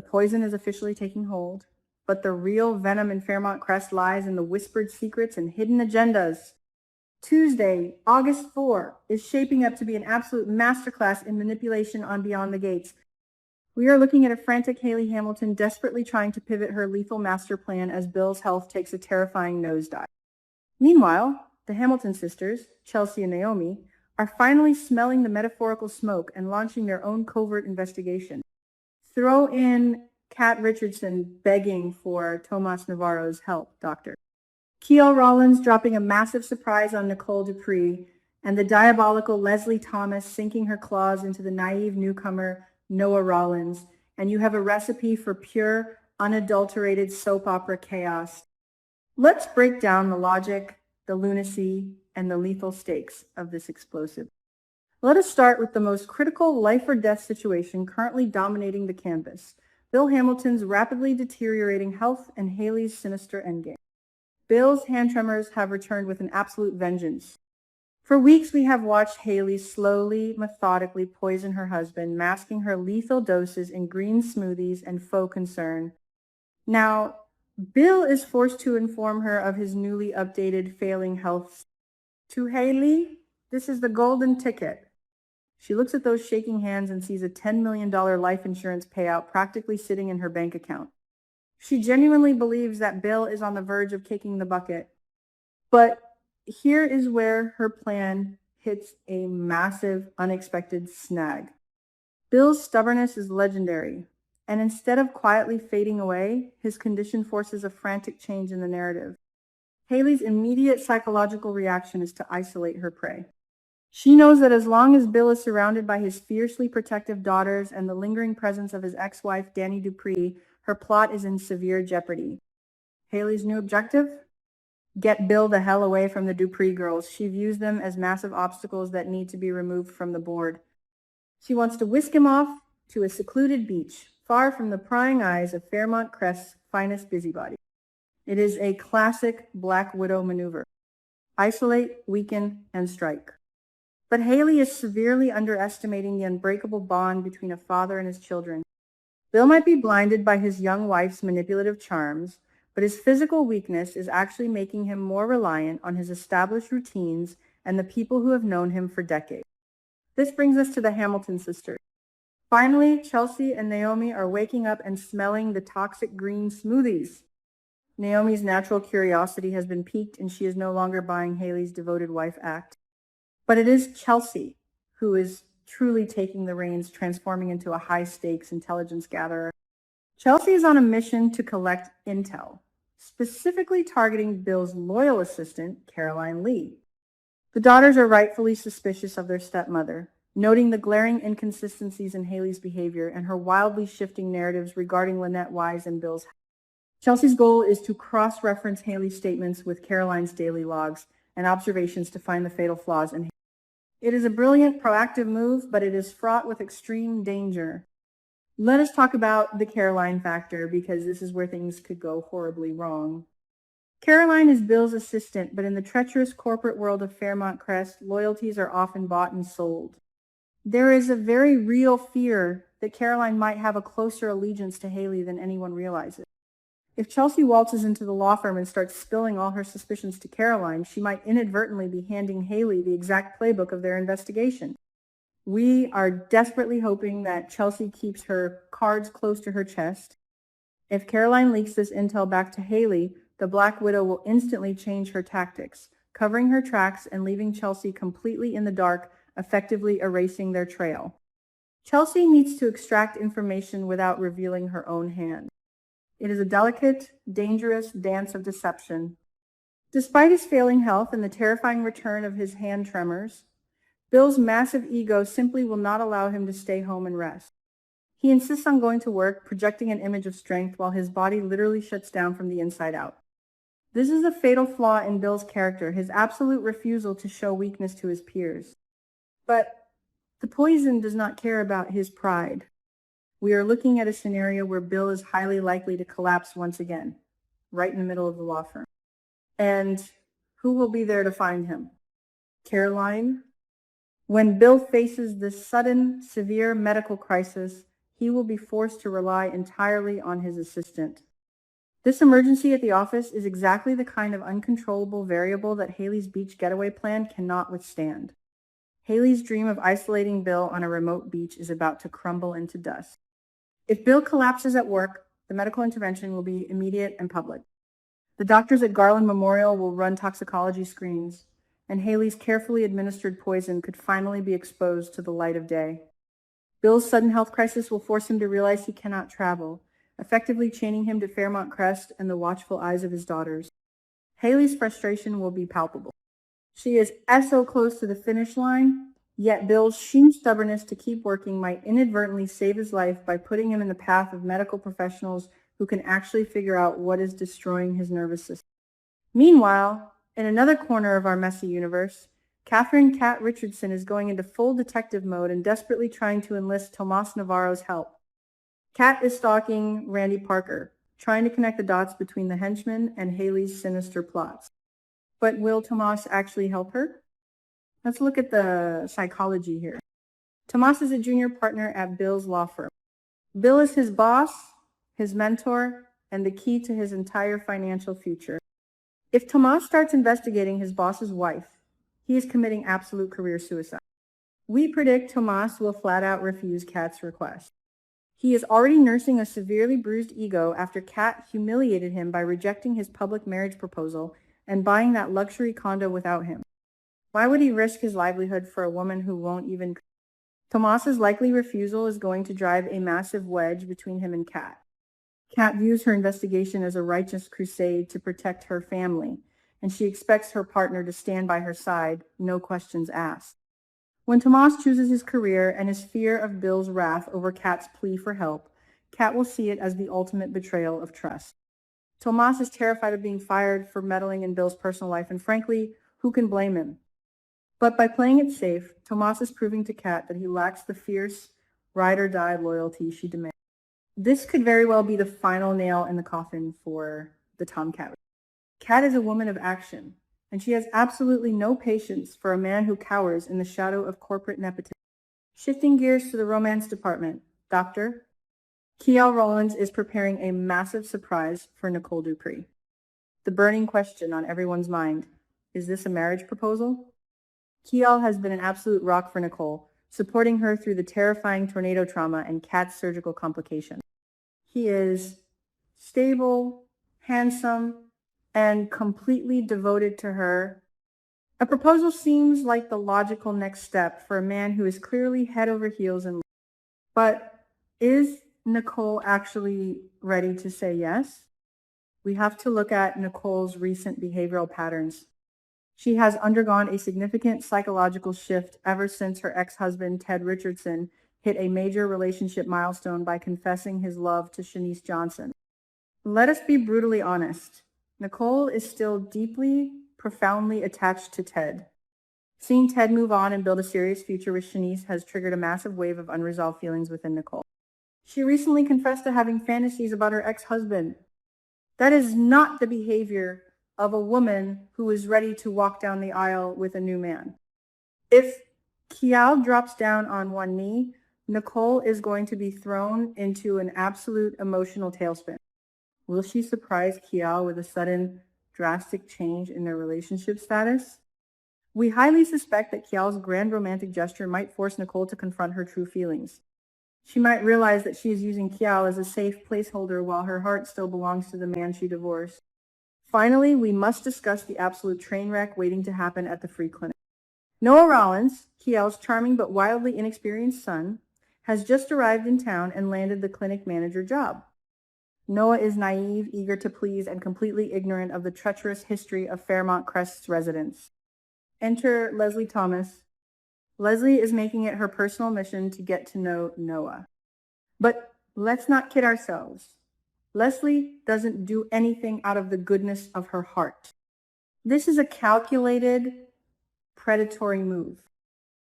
poison is officially taking hold, but the real venom in Fairmont Crest lies in the whispered secrets and hidden agendas. Tuesday, August 4, is shaping up to be an absolute masterclass in manipulation on Beyond the Gates. We are looking at a frantic Haley Hamilton desperately trying to pivot her lethal master plan as Bill's health takes a terrifying nosedive. Meanwhile, the Hamilton sisters, Chelsea and Naomi, are finally smelling the metaphorical smoke and launching their own covert investigation. Throw in Kat Richardson begging for Tomas Navarro's help, doctor. Kiel Rollins dropping a massive surprise on Nicole Dupree, and the diabolical Leslie Thomas sinking her claws into the naive newcomer Noah Rollins, and you have a recipe for pure, unadulterated soap opera chaos. Let's break down the logic, the lunacy, and the lethal stakes of this explosive. Let us start with the most critical life or death situation currently dominating the canvas: Bill Hamilton's rapidly deteriorating health and Haley's sinister endgame. Bill's hand tremors have returned with an absolute vengeance. For weeks, we have watched Haley slowly, methodically poison her husband, masking her lethal doses in green smoothies and faux concern. Now, Bill is forced to inform her of his newly updated failing health. To Haley, this is the golden ticket. She looks at those shaking hands and sees a $10 million life insurance payout practically sitting in her bank account. She genuinely believes that Bill is on the verge of kicking the bucket. But here is where her plan hits a massive, unexpected snag. Bill's stubbornness is legendary, and instead of quietly fading away, his condition forces a frantic change in the narrative. Haley's immediate psychological reaction is to isolate her prey. She knows that as long as Bill is surrounded by his fiercely protective daughters and the lingering presence of his ex-wife, Danny Dupree, her plot is in severe jeopardy. Haley's new objective? Get Bill the hell away from the Dupree girls. She views them as massive obstacles that need to be removed from the board. She wants to whisk him off to a secluded beach, far from the prying eyes of Fairmont Crest's finest busybody. It is a classic Black Widow maneuver. Isolate, weaken, and strike. But Haley is severely underestimating the unbreakable bond between a father and his children. Bill might be blinded by his young wife's manipulative charms, but his physical weakness is actually making him more reliant on his established routines and the people who have known him for decades. This brings us to the Hamilton sisters. Finally, Chelsea and Naomi are waking up and smelling the toxic green smoothies. Naomi's natural curiosity has been piqued, and she is no longer buying Haley's devoted wife act. But it is Chelsea who is truly taking the reins, transforming into a high-stakes intelligence gatherer. Chelsea is on a mission to collect intel, specifically targeting Bill's loyal assistant, Caroline Lee. The daughters are rightfully suspicious of their stepmother, noting the glaring inconsistencies in Haley's behavior and her wildly shifting narratives regarding Lynette Wise and Bill's health. Chelsea's goal is to cross-reference Haley's statements with Caroline's daily logs and observations to find the fatal flaws in Haley. It is a brilliant, proactive move, but it is fraught with extreme danger. Let us talk about the Caroline factor, because this is where things could go horribly wrong. Caroline is Bill's assistant, but in the treacherous corporate world of Fairmont Crest, loyalties are often bought and sold. There is a very real fear that Caroline might have a closer allegiance to Haley than anyone realizes. If Chelsea waltzes into the law firm and starts spilling all her suspicions to Caroline, she might inadvertently be handing Haley the exact playbook of their investigation. We are desperately hoping that Chelsea keeps her cards close to her chest. If Caroline leaks this intel back to Haley, the Black Widow will instantly change her tactics, covering her tracks and leaving Chelsea completely in the dark, effectively erasing their trail. Chelsea needs to extract information without revealing her own hand. It is a delicate, dangerous dance of deception. Despite his failing health and the terrifying return of his hand tremors, Bill's massive ego simply will not allow him to stay home and rest. He insists on going to work, projecting an image of strength while his body literally shuts down from the inside out. This is a fatal flaw in Bill's character, his absolute refusal to show weakness to his peers. But the poison does not care about his pride. We are looking at a scenario where Bill is highly likely to collapse once again, right in the middle of the law firm. And who will be there to find him? Caroline? When Bill faces this sudden, severe medical crisis, he will be forced to rely entirely on his assistant. This emergency at the office is exactly the kind of uncontrollable variable that Haley's beach getaway plan cannot withstand. Haley's dream of isolating Bill on a remote beach is about to crumble into dust. If Bill collapses at work, the medical intervention will be immediate and public. The doctors at Garland Memorial will run toxicology screens, and Haley's carefully administered poison could finally be exposed to the light of day. Bill's sudden health crisis will force him to realize he cannot travel, effectively chaining him to Fairmont Crest and the watchful eyes of his daughters. Haley's frustration will be palpable. She is so close to the finish line, yet Bill's sheer stubbornness to keep working might inadvertently save his life by putting him in the path of medical professionals who can actually figure out what is destroying his nervous system. Meanwhile, in another corner of our messy universe, Catherine Cat Richardson is going into full detective mode and desperately trying to enlist Tomas Navarro's help. Cat is stalking Randy Parker, trying to connect the dots between the henchman and Haley's sinister plots. But will Tomas actually help her? Let's look at the psychology here. Tomas is a junior partner at Bill's law firm. Bill is his boss, his mentor, and the key to his entire financial future. If Tomas starts investigating his boss's wife, he is committing absolute career suicide. We predict Tomas will flat out refuse Kat's request. He is already nursing a severely bruised ego after Kat humiliated him by rejecting his public marriage proposal and buying that luxury condo without him. Why would he risk his livelihood for a woman who won't even... Tomas's likely refusal is going to drive a massive wedge between him and Kat. Kat views her investigation as a righteous crusade to protect her family, and she expects her partner to stand by her side, no questions asked. When Tomas chooses his career and his fear of Bill's wrath over Kat's plea for help, Kat will see it as the ultimate betrayal of trust. Tomas is terrified of being fired for meddling in Bill's personal life, and frankly, who can blame him? But by playing it safe, Tomas is proving to Kat that he lacks the fierce, ride-or-die loyalty she demands. This could very well be the final nail in the coffin for the Tomcat. Kat is a woman of action, and she has absolutely no patience for a man who cowers in the shadow of corporate nepotism. Shifting gears to the romance department, Dr. Kiel Rollins is preparing a massive surprise for Nicole Dupree. The burning question on everyone's mind, is this a marriage proposal? Kiel has been an absolute rock for Nicole, supporting her through the terrifying tornado trauma and Kat's surgical complications. He is stable, handsome, and completely devoted to her. A proposal seems like the logical next step for a man who is clearly head over heels in love. But is Nicole actually ready to say yes? We have to look at Nicole's recent behavioral patterns. She has undergone a significant psychological shift ever since her ex-husband, Ted Richardson, hit a major relationship milestone by confessing his love to Shanice Johnson. Let us be brutally honest. Nicole is still deeply, profoundly attached to Ted. Seeing Ted move on and build a serious future with Shanice has triggered a massive wave of unresolved feelings within Nicole. She recently confessed to having fantasies about her ex-husband. That is not the behavior of a woman who is ready to walk down the aisle with a new man. If Kiel drops down on one knee, Nicole is going to be thrown into an absolute emotional tailspin. Will she surprise Kiel with a sudden, drastic change in their relationship status? We highly suspect that Kiel's grand romantic gesture might force Nicole to confront her true feelings. She might realize that she is using Kiel as a safe placeholder while her heart still belongs to the man she divorced. Finally, we must discuss the absolute train wreck waiting to happen at the free clinic. Noah Rollins, Kiel's charming but wildly inexperienced son, has just arrived in town and landed the clinic manager job. Noah is naive, eager to please, and completely ignorant of the treacherous history of Fairmont Crest's residents. Enter Leslie Thomas. Leslie is making it her personal mission to get to know Noah. But let's not kid ourselves. Leslie doesn't do anything out of the goodness of her heart. This is a calculated, predatory move.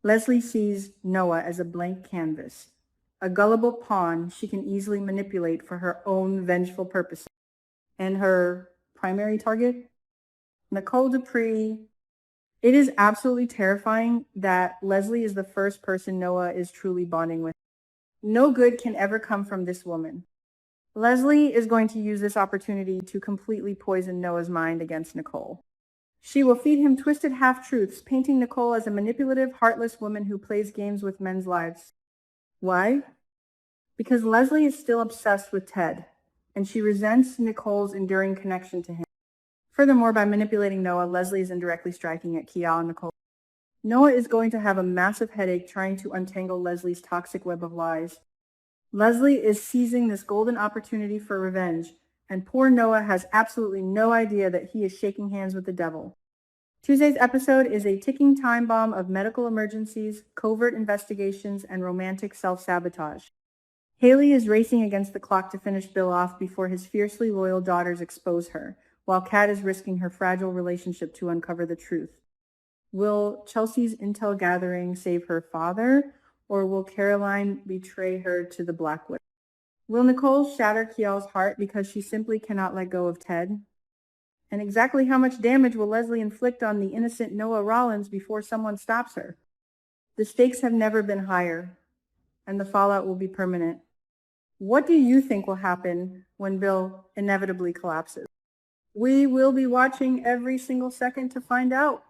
Leslie sees Noah as a blank canvas, a gullible pawn she can easily manipulate for her own vengeful purposes. And her primary target? Nicole Dupree. It is absolutely terrifying that Leslie is the first person Noah is truly bonding with. No good can ever come from this woman. Leslie is going to use this opportunity to completely poison Noah's mind against Nicole. She will feed him twisted half-truths, painting Nicole as a manipulative, heartless woman who plays games with men's lives. Why? Because Leslie is still obsessed with Ted, and she resents Nicole's enduring connection to him. Furthermore, by manipulating Noah, Leslie is indirectly striking at Kial and Nicole. Noah is going to have a massive headache trying to untangle Leslie's toxic web of lies. Leslie is seizing this golden opportunity for revenge, and poor Noah has absolutely no idea that he is shaking hands with the devil. Tuesday's episode is a ticking time bomb of medical emergencies, covert investigations, and romantic self-sabotage. Haley is racing against the clock to finish Bill off before his fiercely loyal daughters expose her, while Kat is risking her fragile relationship to uncover the truth. Will Chelsea's intel gathering save her father, or will Caroline betray her to the Black Widow? Will Nicole shatter Kiel's heart because she simply cannot let go of Ted? And exactly how much damage will Leslie inflict on the innocent Noah Rollins before someone stops her? The stakes have never been higher, and the fallout will be permanent. What do you think will happen when Bill inevitably collapses? We will be watching every single second to find out.